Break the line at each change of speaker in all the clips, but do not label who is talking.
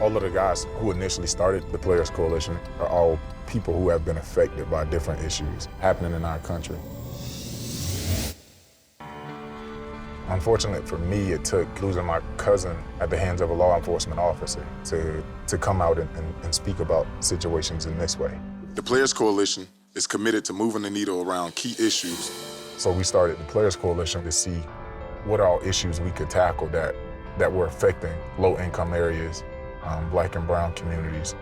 All of the guys who initially started the Players Coalition are all people who have been affected by different issues happening in our country. Unfortunately for me, it took losing my cousin at the hands of a law enforcement officer to come out and speak about situations in this way.
The Players Coalition is committed to moving the needle around key issues.
So we started the Players Coalition to see what all issues we could tackle that were affecting low-income areas, Black and brown communities.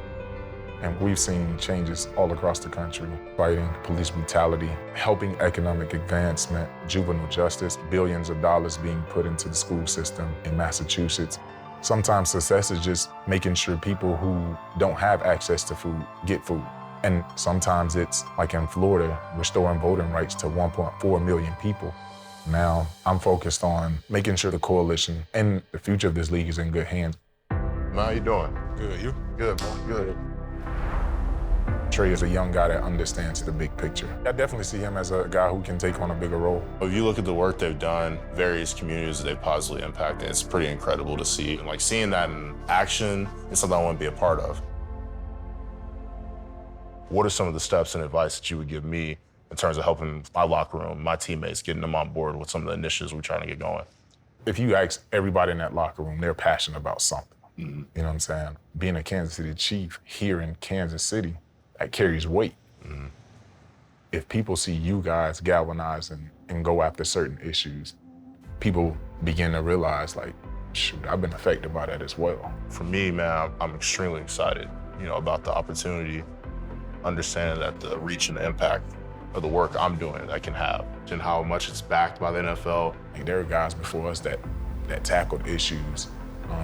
And we've seen changes all across the country, fighting police brutality, helping economic advancement, juvenile justice, billions of dollars being put into the school system in Massachusetts. Sometimes success is just making sure people who don't have access to food get food. And sometimes it's, like in Florida, restoring voting rights to 1.4 million people. Now, I'm focused on making sure the coalition and the future of this league is in good hands.
How you doing?
Good, you?
Good, man, good.
Trey is a young guy that understands the big picture. I definitely see him as a guy who can take on a bigger role.
If you look at the work they've done, various communities that they've positively impacted, it's pretty incredible to see. And like seeing that in action is something I want to be a part of. What are some of the steps and advice that you would give me in terms of helping my locker room, my teammates, getting them on board with some of the initiatives we're trying to get going?
If you ask everybody in that locker room, they're passionate about something.
Mm-hmm.
You know what I'm saying? Being a Kansas City Chief here in Kansas City, that carries weight.
Mm-hmm.
If people see you guys galvanize and go after certain issues, people begin to realize, like, shoot, I've been affected by that as well.
For me, man, I'm extremely excited, about the opportunity, understanding that the reach and the impact of the work I'm doing that I can have and how much it's backed by the NFL.
Like, there are guys before us that tackled issues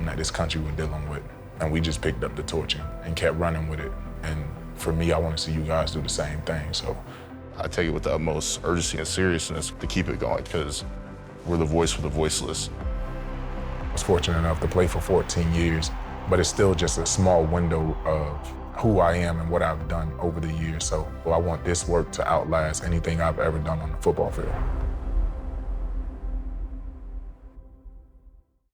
that this country was dealing with, and we just picked up the torch and kept running with it. And for me, I want to see you guys do the same thing. So
I take it with the utmost urgency and seriousness to keep it going, because we're the voice for the voiceless.
I was fortunate enough to play for 14 years, but it's still just a small window of who I am and what I've done over the years. So I want this work to outlast anything I've ever done on the football field.